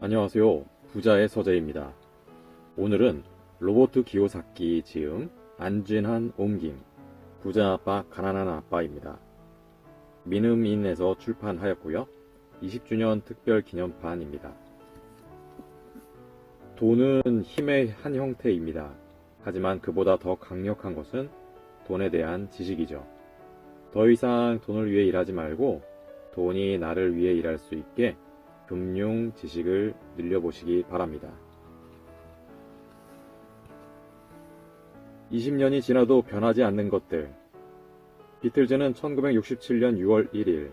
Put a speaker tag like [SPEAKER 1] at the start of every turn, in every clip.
[SPEAKER 1] 안녕하세요. 부자의 서재입니다. 오늘은 로버트 기요사키 지음, 안진한 옮김, 부자 아빠 가난한 아빠입니다. 민음인에서 출판하였고요. 20주년 특별 기념판입니다. 돈은 힘의 한 형태입니다. 하지만 그보다 더 강력한 것은 돈에 대한 지식이죠. 더 이상 돈을 위해 일하지 말고 돈이 나를 위해 일할 수 있게 금융 지식을 늘려보시기 바랍니다. 20년이 지나도 변하지 않는 것들. 비틀즈는 1967년 6월 1일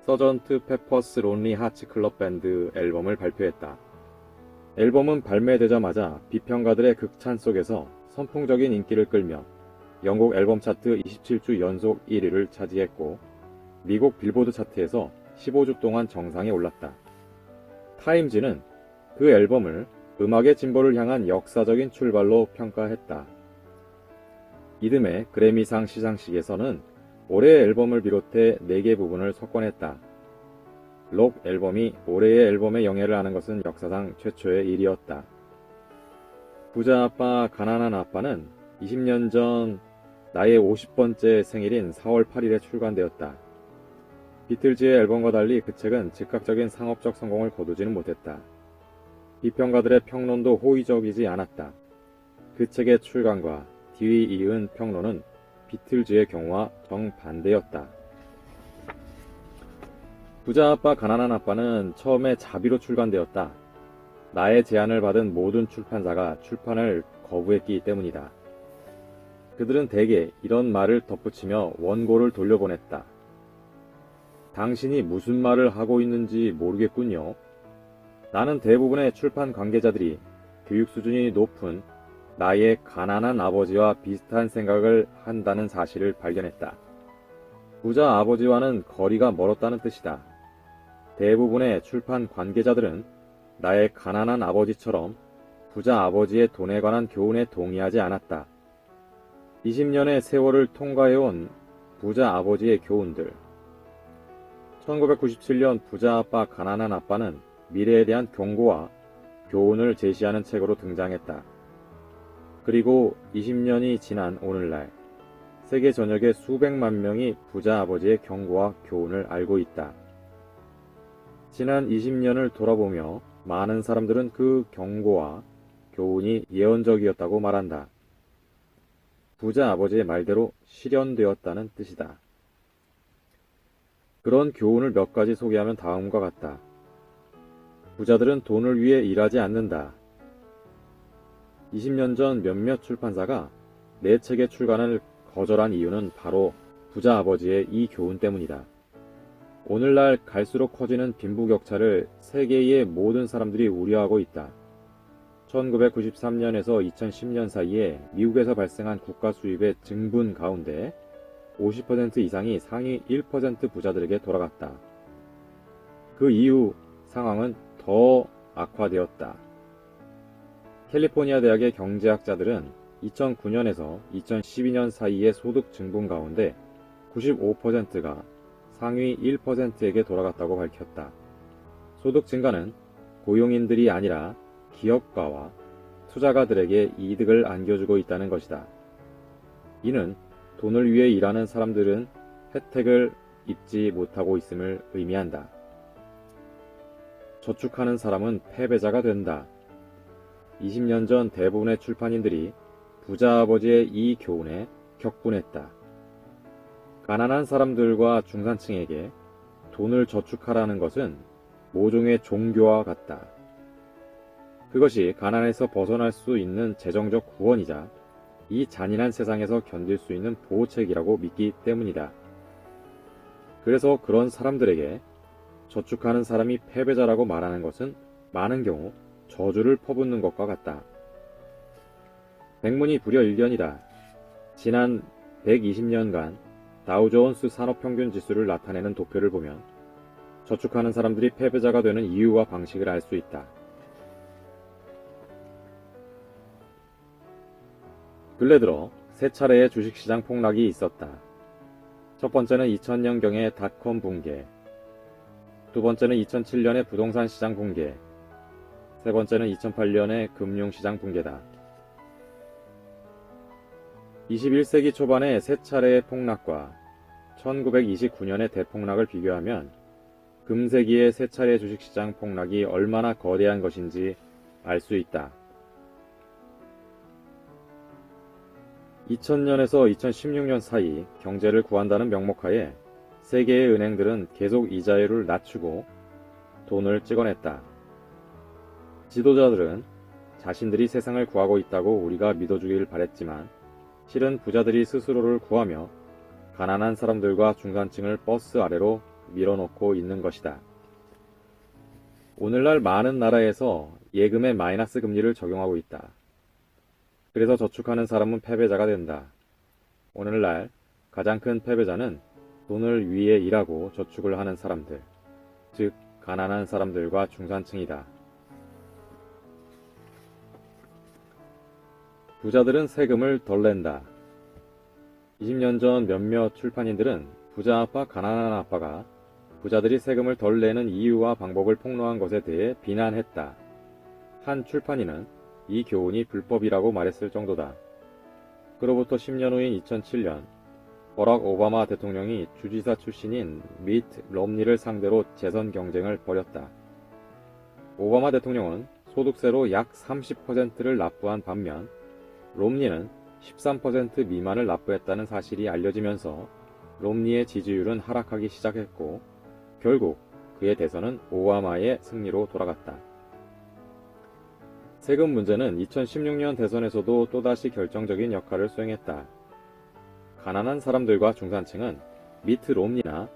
[SPEAKER 1] 서전트 페퍼스 론리 하츠 클럽 밴드 앨범을 발표했다. 앨범은 발매되자마자 비평가들의 극찬 속에서 선풍적인 인기를 끌며 영국 앨범 차트 27주 연속 1위를 차지했고 미국 빌보드 차트에서 15주 동안 정상에 올랐다. 타임즈는 그 앨범을 음악의 진보를 향한 역사적인 출발로 평가했다. 이듬해 그래미상 시상식에서는 올해의 앨범을 비롯해 4개 부분을 석권했다. 록 앨범이 올해의 앨범에 영예를 하는 것은 역사상 최초의 일이었다. 부자 아빠 가난한 아빠는 20년 전 나의 50번째 생일인 4월 8일에 출간되었다. 비틀즈의 앨범과 달리 그 책은 즉각적인 상업적 성공을 거두지는 못했다. 비평가들의 평론도 호의적이지 않았다. 그 책의 출간과 뒤이은 평론은 비틀즈의 경우와 정반대였다. 부자 아빠 가난한 아빠는 처음에 자비로 출간되었다. 나의 제안을 받은 모든 출판사가 출판을 거부했기 때문이다. 그들은 대개 이런 말을 덧붙이며 원고를 돌려보냈다. 당신이 무슨 말을 하고 있는지 모르겠군요. 나는 대부분의 출판 관계자들이 교육 수준이 높은 나의 가난한 아버지와 비슷한 생각을 한다는 사실을 발견했다. 부자 아버지와는 거리가 멀었다는 뜻이다. 대부분의 출판 관계자들은 나의 가난한 아버지처럼 부자 아버지의 돈에 관한 교훈에 동의하지 않았다. 20년의 세월을 통과해온 부자 아버지의 교훈들. 1997년 부자 아빠 가난한 아빠는 미래에 대한 경고와 교훈을 제시하는 책으로 등장했다. 그리고 20년이 지난 오늘날 세계 전역의 수백만 명이 부자 아버지의 경고와 교훈을 알고 있다. 지난 20년을 돌아보며 많은 사람들은 그 경고와 교훈이 예언적이었다고 말한다. 부자 아버지의 말대로 실현되었다는 뜻이다. 그런 교훈을 몇 가지 소개하면 다음과 같다. 부자들은 돈을 위해 일하지 않는다. 20년 전 몇몇 출판사가 내 책의 출간을 거절한 이유는 바로 부자 아버지의 이 교훈 때문이다. 오늘날 갈수록 커지는 빈부격차를 세계의 모든 사람들이 우려하고 있다. 1993년에서 2010년 사이에 미국에서 발생한 국가 수입의 증분 가운데 50% 이상이 상위 1% 부자들에게 돌아갔다. 그 이후 상황은 더 악화되었다. 캘리포니아 대학의 경제학자들은 2009년에서 2012년 사이의 소득 증분 가운데 95%가 상위 1%에게 돌아갔다고 밝혔다. 소득 증가는 고용인들이 아니라 기업가와 투자가들에게 이득을 안겨주고 있다는 것이다. 이는 돈을 위해 일하는 사람들은 혜택을 입지 못하고 있음을 의미한다. 저축하는 사람은 패배자가 된다. 20년 전 대부분의 출판인들이 부자 아버지의 이 교훈에 격분했다. 가난한 사람들과 중산층에게 돈을 저축하라는 것은 모종의 종교와 같다. 그것이 가난에서 벗어날 수 있는 재정적 구원이자 이 잔인한 세상에서 견딜 수 있는 보호책이라고 믿기 때문이다. 그래서 그런 사람들에게 저축하는 사람이 패배자라고 말하는 것은 많은 경우 저주를 퍼붓는 것과 같다. 백문이 불여일견이다. 지난 120년간 다우존스 산업평균지수를 나타내는 도표를 보면 저축하는 사람들이 패배자가 되는 이유와 방식을 알 수 있다. 근래 들어 세 차례의 주식시장 폭락이 있었다. 첫 번째는 2000년경의 닷컴 붕괴, 두 번째는 2007년의 부동산 시장 붕괴, 세 번째는 2008년의 금융시장 붕괴다. 21세기 초반의 세 차례의 폭락과 1929년의 대폭락을 비교하면 금세기의 세 차례 주식시장 폭락이 얼마나 거대한 것인지 알 수 있다. 2000년에서 2016년 사이 경제를 구한다는 명목하에 세계의 은행들은 계속 이자율을 낮추고 돈을 찍어냈다. 지도자들은 자신들이 세상을 구하고 있다고 우리가 믿어주길 바랬지만 실은 부자들이 스스로를 구하며 가난한 사람들과 중산층을 버스 아래로 밀어놓고 있는 것이다. 오늘날 많은 나라에서 예금에 마이너스 금리를 적용하고 있다. 그래서 저축하는 사람은 패배자가 된다. 오늘날 가장 큰 패배자는 돈을 위해 일하고 저축을 하는 사람들, 즉 가난한 사람들과 중산층이다. 부자들은 세금을 덜 낸다. 20년 전 몇몇 출판인들은 부자 아빠, 가난한 아빠가 부자들이 세금을 덜 내는 이유와 방법을 폭로한 것에 대해 비난했다. 한 출판인은 이 교훈이 불법이라고 말했을 정도다. 그로부터 10년 후인 2007년, 버락 오바마 대통령이 주지사 출신인 미트 롬니를 상대로 재선 경쟁을 벌였다. 오바마 대통령은 소득세로 약 30%를 납부한 반면 롬니는 13% 미만을 납부했다는 사실이 알려지면서 롬니의 지지율은 하락하기 시작했고 결국 그의 대선은 오바마의 승리로 돌아갔다. 세금 문제는 2016년 대선에서도 또다시 결정적인 역할을 수행했다. 가난한 사람들과 중산층은 미트 롬니나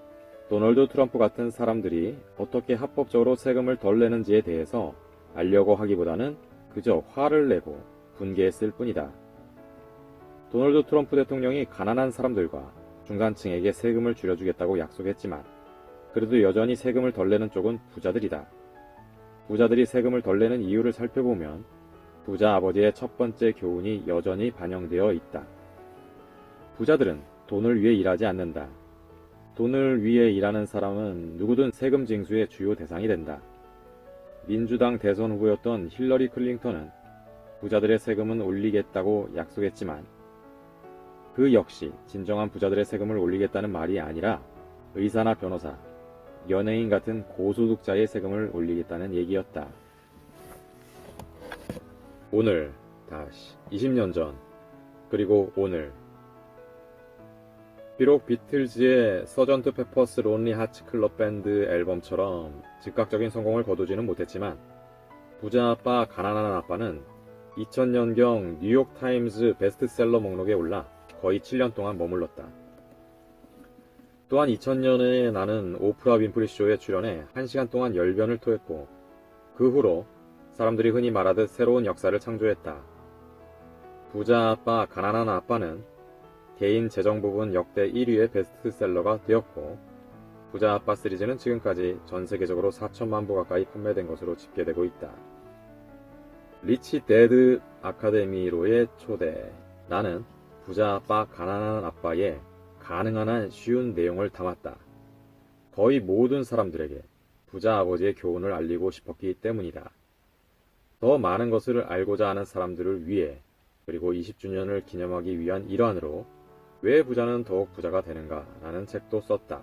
[SPEAKER 1] 도널드 트럼프 같은 사람들이 어떻게 합법적으로 세금을 덜 내는지에 대해서 알려고 하기보다는 그저 화를 내고 분개했을 뿐이다. 도널드 트럼프 대통령이 가난한 사람들과 중산층에게 세금을 줄여주겠다고 약속했지만 그래도 여전히 세금을 덜 내는 쪽은 부자들이다. 부자들이 세금을 덜 내는 이유를 살펴보면 부자 아버지의 첫 번째 교훈이 여전히 반영되어 있다. 부자들은 돈을 위해 일하지 않는다. 돈을 위해 일하는 사람은 누구든 세금 징수의 주요 대상이 된다. 민주당 대선 후보였던 힐러리 클린턴은 부자들의 세금은 올리겠다고 약속했지만 그 역시 진정한 부자들의 세금을 올리겠다는 말이 아니라 의사나 변호사, 연예인 같은 고소득자의 세금을 올리겠다는 얘기였다. 오늘 다시 20년 전 그리고 오늘 비록 비틀즈의 서전트 페퍼스 론리 하츠 클럽 밴드 앨범처럼 즉각적인 성공을 거두지는 못했지만 부자 아빠 가난한 아빠는 2000년경 뉴욕 타임즈 베스트셀러 목록에 올라 거의 7년 동안 머물렀다. 또한 2000년에 나는 오프라 윈프리 쇼에 출연해 1시간 동안 열변을 토했고 그 후로 사람들이 흔히 말하듯 새로운 역사를 창조했다. 부자 아빠 가난한 아빠는 개인 재정 부분 역대 1위의 베스트셀러가 되었고 부자 아빠 시리즈는 지금까지 전 세계적으로 4천만 부 가까이 판매된 것으로 집계되고 있다. 리치 데드 아카데미로의 초대. 나는 부자 아빠 가난한 아빠의 가능한 한 쉬운 내용을 담았다. 거의 모든 사람들에게 부자 아버지의 교훈을 알리고 싶었기 때문이다. 더 많은 것을 알고자 하는 사람들을 위해 그리고 20주년을 기념하기 위한 일환으로 왜 부자는 더욱 부자가 되는가 라는 책도 썼다.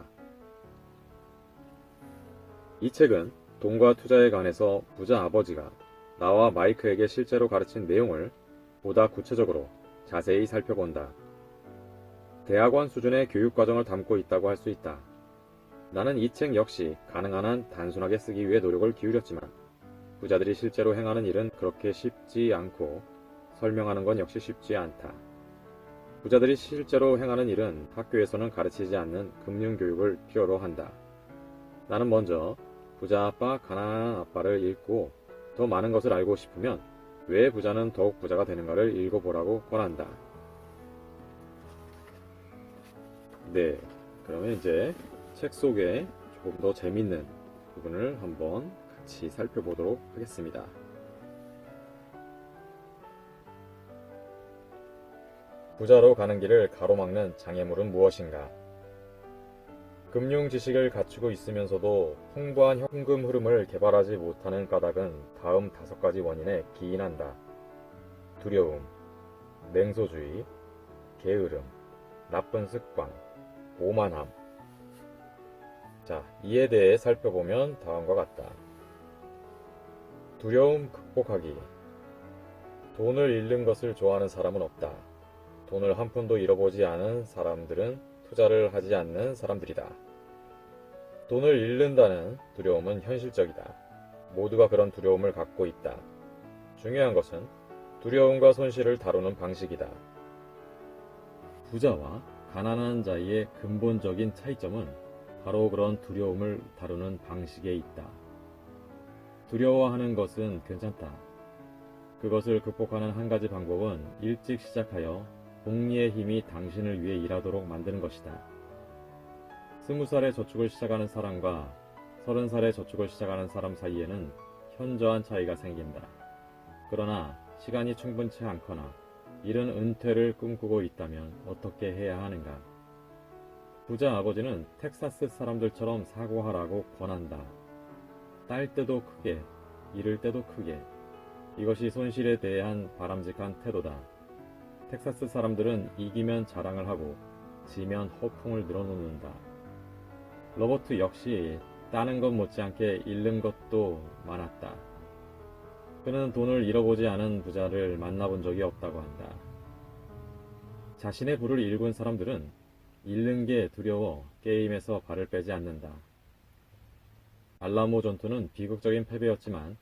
[SPEAKER 1] 이 책은 돈과 투자에 관해서 부자 아버지가 나와 마이크에게 실제로 가르친 내용을 보다 구체적으로 자세히 살펴본다. 대학원 수준의 교육과정을 담고 있다고 할 수 있다. 나는 이 책 역시 가능한 한 단순하게 쓰기 위해 노력을 기울였지만 부자들이 실제로 행하는 일은 그렇게 쉽지 않고 설명하는 건 역시 쉽지 않다. 부자들이 실제로 행하는 일은 학교에서는 가르치지 않는 금융교육을 필요로 한다. 나는 먼저 부자 아빠, 가난한 아빠를 읽고 더 많은 것을 알고 싶으면 왜 부자는 더욱 부자가 되는가를 읽어보라고 권한다. 네, 그러면 이제 책 속에 조금 더 재밌는 부분을 한번 같이 살펴보도록 하겠습니다. 부자로 가는 길을 가로막는 장애물은 무엇인가? 금융 지식을 갖추고 있으면서도 풍부한 현금 흐름을 개발하지 못하는 까닭은 다음 5가지 원인에 기인한다. 두려움, 냉소주의, 게으름, 나쁜 습관, 오만함. 자, 이에 대해 살펴보면 다음과 같다. 두려움 극복하기. 돈을 잃는 것을 좋아하는 사람은 없다. 돈을 한 푼도 잃어보지 않은 사람들은 투자를 하지 않는 사람들이다. 돈을 잃는다는 두려움은 현실적이다. 모두가 그런 두려움을 갖고 있다. 중요한 것은 두려움과 손실을 다루는 방식이다. 부자와 가난한 자의 근본적인 차이점은 바로 그런 두려움을 다루는 방식에 있다. 두려워하는 것은 괜찮다. 그것을 극복하는 한 가지 방법은 일찍 시작하여 복리의 힘이 당신을 위해 일하도록 만드는 것이다. 20살에 저축을 시작하는 사람과 30살에 저축을 시작하는 사람 사이에는 현저한 차이가 생긴다. 그러나 시간이 충분치 않거나 이른 은퇴를 꿈꾸고 있다면 어떻게 해야 하는가? 부자 아버지는 텍사스 사람들처럼 사고하라고 권한다. 딸 때도 크게, 잃을 때도 크게. 이것이 손실에 대한 바람직한 태도다. 텍사스 사람들은 이기면 자랑을 하고 지면 허풍을 늘어놓는다. 로버트 역시 따는 것 못지않게 잃는 것도 많았다. 그는 돈을 잃어보지 않은 부자를 만나본 적이 없다고 한다. 자신의 부를 일군 사람들은 잃는 게 두려워 게임에서 발을 빼지 않는다. 알라모 전투는 비극적인 패배였지만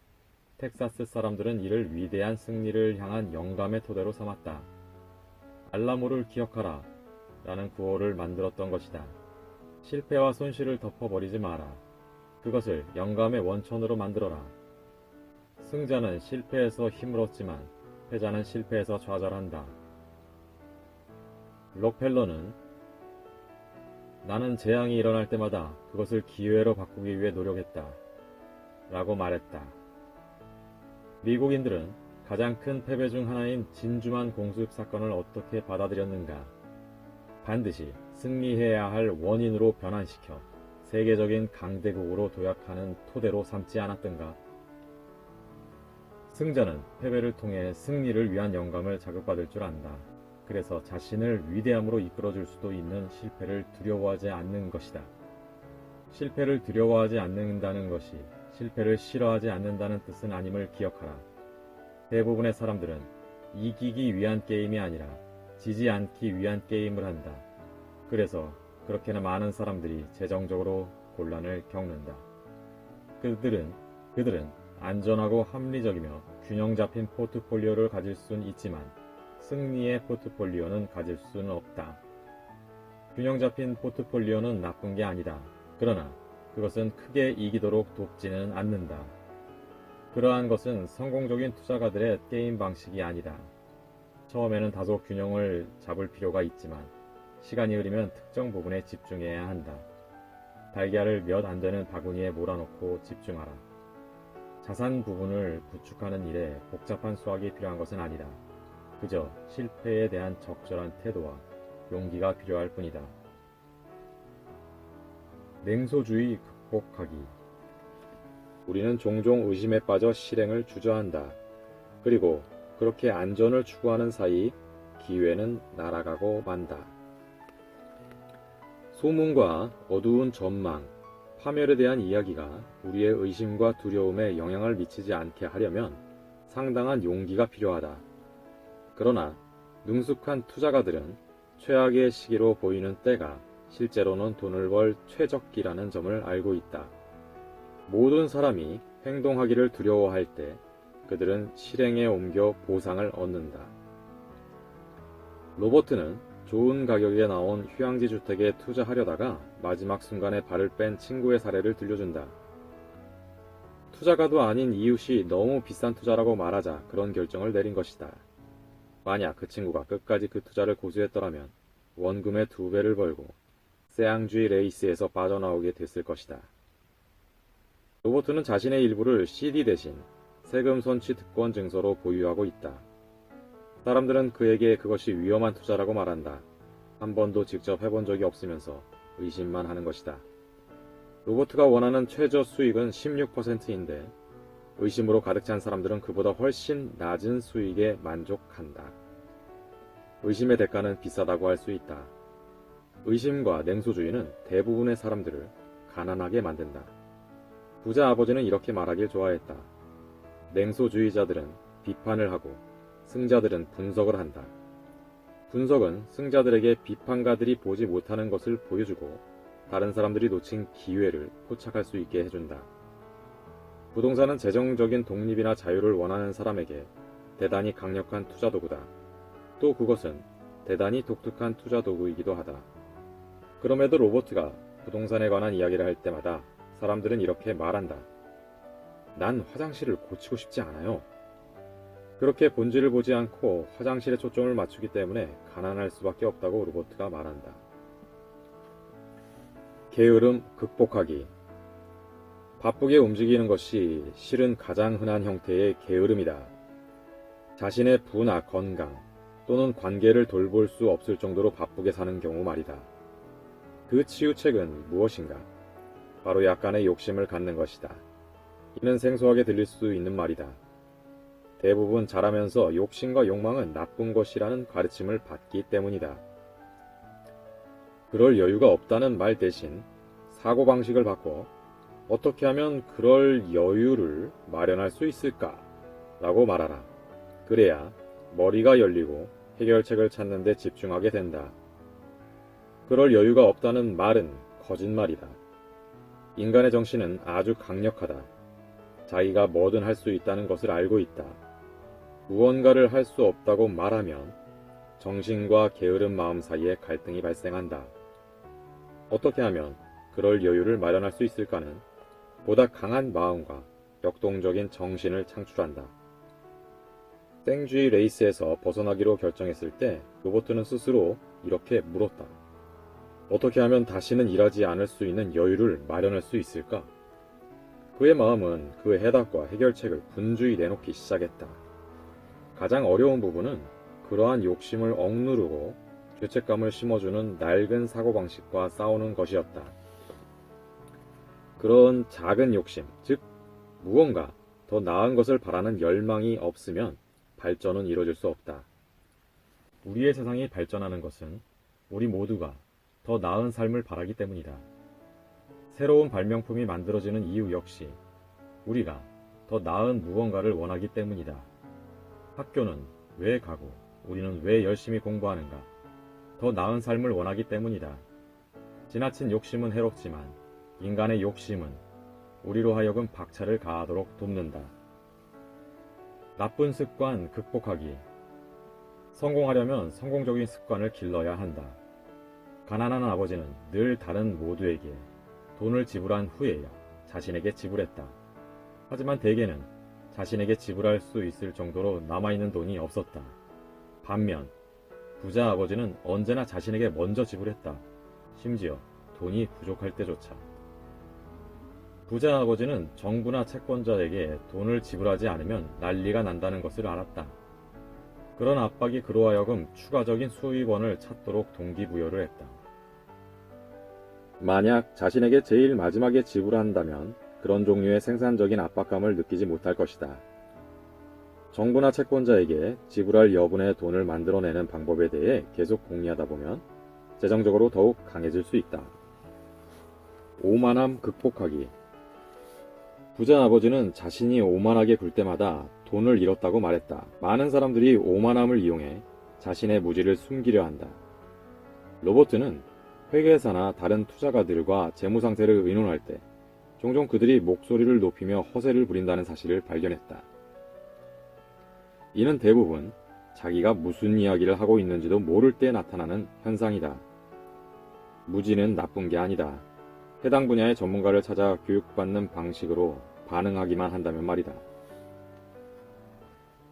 [SPEAKER 1] 텍사스 사람들은 이를 위대한 승리를 향한 영감의 토대로 삼았다. 알라모를 기억하라 라는 구호를 만들었던 것이다. 실패와 손실을 덮어버리지 마라. 그것을 영감의 원천으로 만들어라. 승자는 실패에서 힘을 얻지만 패자는 실패에서 좌절한다. 록펠러는 나는 재앙이 일어날 때마다 그것을 기회로 바꾸기 위해 노력했다. 라고 말했다. 미국인들은 가장 큰 패배 중 하나인 진주만 공습 사건을 어떻게 받아들였는가? 반드시 승리해야 할 원인으로 변환시켜 세계적인 강대국으로 도약하는 토대로 삼지 않았던가? 승자는 패배를 통해 승리를 위한 영감을 자극받을 줄 안다. 그래서 자신을 위대함으로 이끌어줄 수도 있는 실패를 두려워하지 않는 것이다. 실패를 두려워하지 않는다는 것이 실패를 싫어하지 않는다는 뜻은 아님을 기억하라. 대부분의 사람들은 이기기 위한 게임이 아니라 지지 않기 위한 게임을 한다. 그래서 그렇게나 많은 사람들이 재정적으로 곤란을 겪는다. 그들은 안전하고 합리적이며 균형 잡힌 포트폴리오를 가질 수는 있지만 승리의 포트폴리오는 가질 수는 없다. 균형 잡힌 포트폴리오는 나쁜 게 아니다. 그러나 그것은 크게 이기도록 돕지는 않는다. 그러한 것은 성공적인 투자가들의 게임 방식이 아니다. 처음에는 다소 균형을 잡을 필요가 있지만 시간이 흐르면 특정 부분에 집중해야 한다. 달걀을 몇 안 되는 바구니에 몰아넣고 집중하라. 자산 부분을 구축하는 일에 복잡한 수학이 필요한 것은 아니다. 그저 실패에 대한 적절한 태도와 용기가 필요할 뿐이다. 냉소주의 극복하기. 우리는 종종 의심에 빠져 실행을 주저한다. 그리고 그렇게 안전을 추구하는 사이 기회는 날아가고 만다. 소문과 어두운 전망, 파멸에 대한 이야기가 우리의 의심과 두려움에 영향을 미치지 않게 하려면 상당한 용기가 필요하다. 그러나 능숙한 투자가들은 최악의 시기로 보이는 때가 실제로는 돈을 벌 최적기라는 점을 알고 있다. 모든 사람이 행동하기를 두려워할 때 그들은 실행에 옮겨 보상을 얻는다. 로버트는 좋은 가격에 나온 휴양지 주택에 투자하려다가 마지막 순간에 발을 뺀 친구의 사례를 들려준다. 투자가도 아닌 이웃이 너무 비싼 투자라고 말하자 그런 결정을 내린 것이다. 만약 그 친구가 끝까지 그 투자를 고수했더라면 원금의 2배를 벌고 세앙주의 레이스에서 빠져나오게 됐을 것이다. 로버트는 자신의 일부를 CD 대신 세금 선취 특권 증서로 보유하고 있다. 사람들은 그에게 그것이 위험한 투자라고 말한다. 한 번도 직접 해본 적이 없으면서 의심만 하는 것이다. 로버트가 원하는 최저 수익은 16%인데 의심으로 가득 찬 사람들은 그보다 훨씬 낮은 수익에 만족한다. 의심의 대가는 비싸다고 할 수 있다. 의심과 냉소주의는 대부분의 사람들을 가난하게 만든다. 부자 아버지는 이렇게 말하길 좋아했다. 냉소주의자들은 비판을 하고 승자들은 분석을 한다. 분석은 승자들에게 비판가들이 보지 못하는 것을 보여주고 다른 사람들이 놓친 기회를 포착할 수 있게 해준다. 부동산은 재정적인 독립이나 자유를 원하는 사람에게 대단히 강력한 투자 도구다. 또 그것은 대단히 독특한 투자 도구이기도 하다. 그럼에도 로버트가 부동산에 관한 이야기를 할 때마다 사람들은 이렇게 말한다. 난 화장실을 고치고 싶지 않아요. 그렇게 본질을 보지 않고 화장실에 초점을 맞추기 때문에 가난할 수밖에 없다고 로버트가 말한다. 게으름 극복하기. 바쁘게 움직이는 것이 실은 가장 흔한 형태의 게으름이다. 자신의 부나 건강 또는 관계를 돌볼 수 없을 정도로 바쁘게 사는 경우 말이다. 그 치유책은 무엇인가? 바로 약간의 욕심을 갖는 것이다. 이는 생소하게 들릴 수 있는 말이다. 대부분 자라면서 욕심과 욕망은 나쁜 것이라는 가르침을 받기 때문이다. 그럴 여유가 없다는 말 대신 사고방식을 바꿔 어떻게 하면 그럴 여유를 마련할 수 있을까? 라고 말하라. 그래야 머리가 열리고 해결책을 찾는 데 집중하게 된다. 그럴 여유가 없다는 말은 거짓말이다. 인간의 정신은 아주 강력하다. 자기가 뭐든 할 수 있다는 것을 알고 있다. 무언가를 할 수 없다고 말하면 정신과 게으른 마음 사이에 갈등이 발생한다. 어떻게 하면 그럴 여유를 마련할 수 있을까는 보다 강한 마음과 역동적인 정신을 창출한다. 생쥐 레이스에서 벗어나기로 결정했을 때 로버트는 스스로 이렇게 물었다. 어떻게 하면 다시는 일하지 않을 수 있는 여유를 마련할 수 있을까? 그의 마음은 그 해답과 해결책을 분주히 내놓기 시작했다. 가장 어려운 부분은 그러한 욕심을 억누르고 죄책감을 심어주는 낡은 사고방식과 싸우는 것이었다. 그런 작은 욕심, 즉 무언가 더 나은 것을 바라는 열망이 없으면 발전은 이루어질 수 없다. 우리의 세상이 발전하는 것은 우리 모두가 더 나은 삶을 바라기 때문이다. 새로운 발명품이 만들어지는 이유 역시 우리가 더 나은 무언가를 원하기 때문이다. 학교는 왜 가고 우리는 왜 열심히 공부하는가? 더 나은 삶을 원하기 때문이다. 지나친 욕심은 해롭지만 인간의 욕심은 우리로 하여금 박차를 가하도록 돕는다. 나쁜 습관 극복하기. 성공하려면 성공적인 습관을 길러야 한다. 가난한 아버지는 늘 다른 모두에게 돈을 지불한 후에야 자신에게 지불했다. 하지만 대개는 자신에게 지불할 수 있을 정도로 남아있는 돈이 없었다. 반면 부자 아버지는 언제나 자신에게 먼저 지불했다. 심지어 돈이 부족할 때조차. 부자 아버지는 정부나 채권자에게 돈을 지불하지 않으면 난리가 난다는 것을 알았다. 그런 압박이 그로 하여금 추가적인 수입원을 찾도록 동기부여를 했다. 만약 자신에게 제일 마지막에 지불한다면 그런 종류의 생산적인 압박감을 느끼지 못할 것이다. 정부나 채권자에게 지불할 여분의 돈을 만들어내는 방법에 대해 계속 공유하다 보면 재정적으로 더욱 강해질 수 있다. 오만함 극복하기. 부자 아버지는 자신이 오만하게 굴 때마다 돈을 잃었다고 말했다. 많은 사람들이 오만함을 이용해 자신의 무지를 숨기려 한다. 로버트는 회계사나 다른 투자가들과 재무 상태를 의논할 때 종종 그들이 목소리를 높이며 허세를 부린다는 사실을 발견했다. 이는 대부분 자기가 무슨 이야기를 하고 있는지도 모를 때 나타나는 현상이다. 무지는 나쁜 게 아니다. 해당 분야의 전문가를 찾아 교육받는 방식으로 반응하기만 한다면 말이다.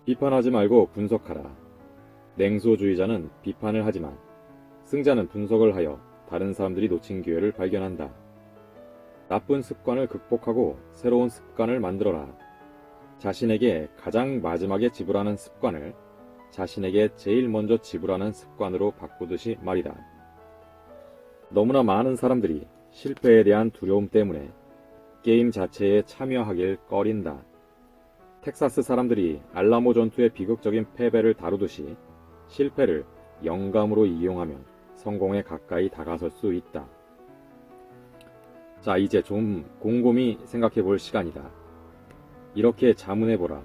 [SPEAKER 1] 비판하지 말고 분석하라. 냉소주의자는 비판을 하지만 승자는 분석을 하여 다른 사람들이 놓친 기회를 발견한다. 나쁜 습관을 극복하고 새로운 습관을 만들어라. 자신에게 가장 마지막에 지불하는 습관을 자신에게 제일 먼저 지불하는 습관으로 바꾸듯이 말이다. 너무나 많은 사람들이 실패에 대한 두려움 때문에 게임 자체에 참여하길 꺼린다. 텍사스 사람들이 알라모 전투의 비극적인 패배를 다루듯이 실패를 영감으로 이용하면 성공에 가까이 다가설 수 있다. 자, 이제 좀 곰곰이 생각해 볼 시간이다. 이렇게 자문해 보라.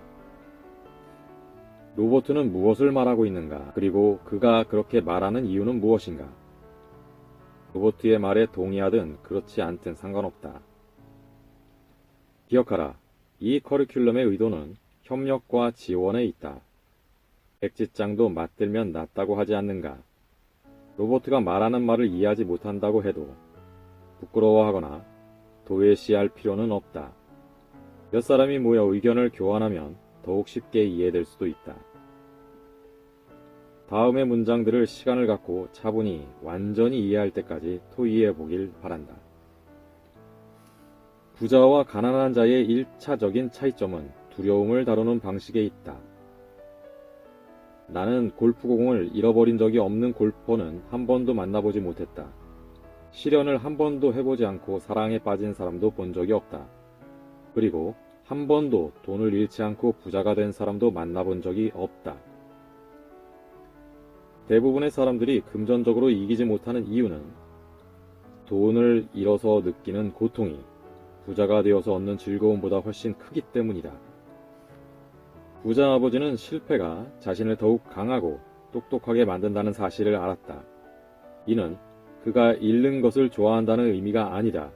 [SPEAKER 1] 로버트는 무엇을 말하고 있는가? 그리고 그가 그렇게 말하는 이유는 무엇인가? 로버트의 말에 동의하든 그렇지 않든 상관없다. 기억하라. 이 커리큘럼의 의도는 협력과 지원에 있다. 백지장도 맞들면 낫다고 하지 않는가? 로버트가 말하는 말을 이해하지 못한다고 해도 부끄러워하거나 도외시할 필요는 없다. 몇 사람이 모여 의견을 교환하면 더욱 쉽게 이해될 수도 있다. 다음의 문장들을 시간을 갖고 차분히 완전히 이해할 때까지 토의해 보길 바란다. 부자와 가난한 자의 1차적인 차이점은 두려움을 다루는 방식에 있다. 나는 골프공을 잃어버린 적이 없는 골퍼는 한 번도 만나보지 못했다. 실현을 한 번도 해보지 않고 사랑에 빠진 사람도 본 적이 없다. 그리고 한 번도 돈을 잃지 않고 부자가 된 사람도 만나본 적이 없다. 대부분의 사람들이 금전적으로 이기지 못하는 이유는 돈을 잃어서 느끼는 고통이 부자가 되어서 얻는 즐거움보다 훨씬 크기 때문이다. 부자 아버지는 실패가 자신을 더욱 강하고 똑똑하게 만든다는 사실을 알았다. 이는 그가 잃는 것을 좋아한다는 의미가 아니다.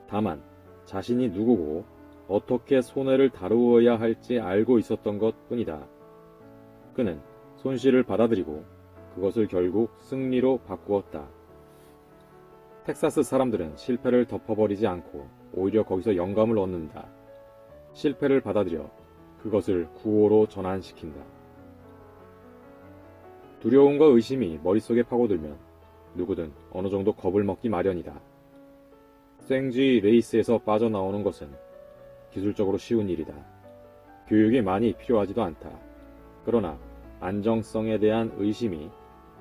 [SPEAKER 1] 다만 자신이 누구고 어떻게 손해를 다루어야 할지 알고 있었던 것 뿐이다. 그는 손실을 받아들이고 그것을 결국 승리로 바꾸었다. 텍사스 사람들은 실패를 덮어버리지 않고 오히려 거기서 영감을 얻는다. 실패를 받아들여 그것을 구호로 전환시킨다. 두려움과 의심이 머릿속에 파고들면 누구든 어느 정도 겁을 먹기 마련이다. 생쥐 레이스에서 빠져나오는 것은 기술적으로 쉬운 일이다. 교육이 많이 필요하지도 않다. 그러나 안정성에 대한 의심이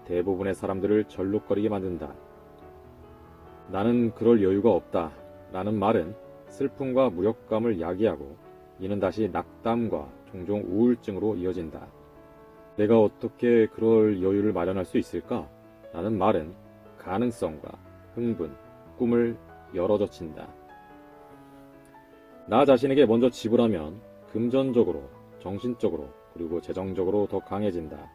[SPEAKER 1] 대부분의 사람들을 절룩거리게 만든다. 나는 그럴 여유가 없다. 라는 말은 슬픔과 무력감을 야기하고 이는 다시 낙담과 종종 우울증으로 이어진다. 내가 어떻게 그럴 여유를 마련할 수 있을까? 라는 말은 가능성과 흥분, 꿈을 열어젖힌다. 나 자신에게 먼저 지불하면 금전적으로, 정신적으로, 그리고 재정적으로 더 강해진다.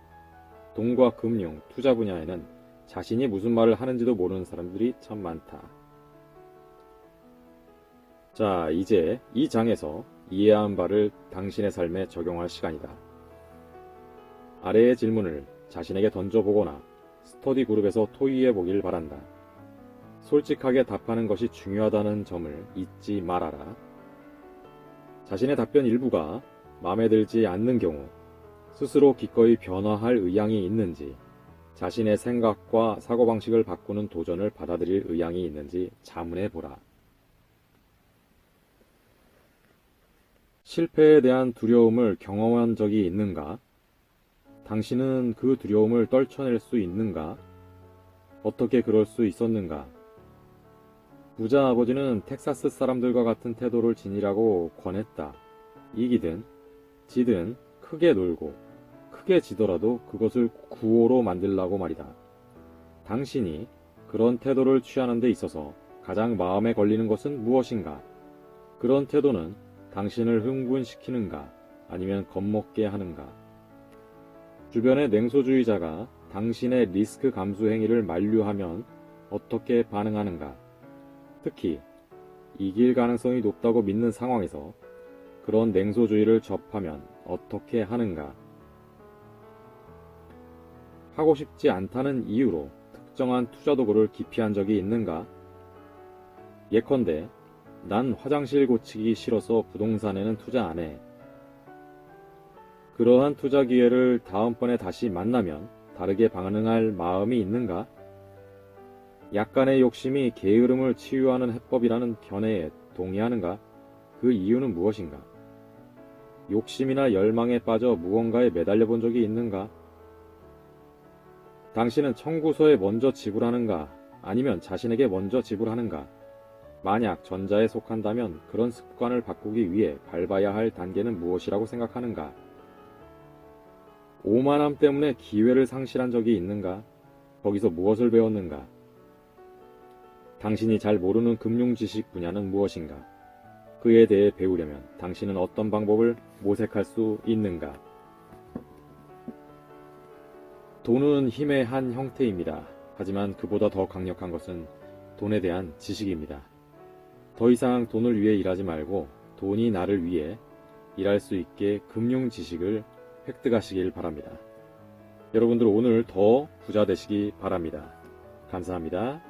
[SPEAKER 1] 돈과 금융, 투자 분야에는 자신이 무슨 말을 하는지도 모르는 사람들이 참 많다. 자, 이제 이 장에서 이해한 바를 당신의 삶에 적용할 시간이다. 아래의 질문을 자신에게 던져보거나 스터디 그룹에서 토의해 보길 바란다. 솔직하게 답하는 것이 중요하다는 점을 잊지 말아라. 자신의 답변 일부가 마음에 들지 않는 경우 스스로 기꺼이 변화할 의향이 있는지, 자신의 생각과 사고방식을 바꾸는 도전을 받아들일 의향이 있는지 자문해 보라. 실패에 대한 두려움을 경험한 적이 있는가? 당신은 그 두려움을 떨쳐낼 수 있는가? 어떻게 그럴 수 있었는가? 부자 아버지는 텍사스 사람들과 같은 태도를 지니라고 권했다. 이기든 지든 크게 놀고 크게 지더라도 그것을 구호로 만들라고 말이다. 당신이 그런 태도를 취하는 데 있어서 가장 마음에 걸리는 것은 무엇인가? 그런 태도는 당신을 흥분시키는가? 아니면 겁먹게 하는가? 주변의 냉소주의자가 당신의 리스크 감수 행위를 만류하면 어떻게 반응하는가? 특히 이길 가능성이 높다고 믿는 상황에서 그런 냉소주의를 접하면 어떻게 하는가? 하고 싶지 않다는 이유로 특정한 투자 도구를 기피한 적이 있는가? 예컨대 난 화장실 고치기 싫어서 부동산에는 투자 안 해. 그러한 투자 기회를 다음번에 다시 만나면 다르게 반응할 마음이 있는가? 약간의 욕심이 게으름을 치유하는 해법이라는 견해에 동의하는가? 그 이유는 무엇인가? 욕심이나 열망에 빠져 무언가에 매달려 본 적이 있는가? 당신은 청구서에 먼저 지불하는가? 아니면 자신에게 먼저 지불하는가? 만약 전자에 속한다면 그런 습관을 바꾸기 위해 밟아야 할 단계는 무엇이라고 생각하는가? 오만함 때문에 기회를 상실한 적이 있는가? 거기서 무엇을 배웠는가? 당신이 잘 모르는 금융 지식 분야는 무엇인가? 그에 대해 배우려면 당신은 어떤 방법을 모색할 수 있는가? 돈은 힘의 한 형태입니다. 하지만 그보다 더 강력한 것은 돈에 대한 지식입니다. 더 이상 돈을 위해 일하지 말고 돈이 나를 위해 일할 수 있게 금융 지식을 획득하시길 바랍니다. 여러분들 오늘 더 부자 되시기 바랍니다. 감사합니다.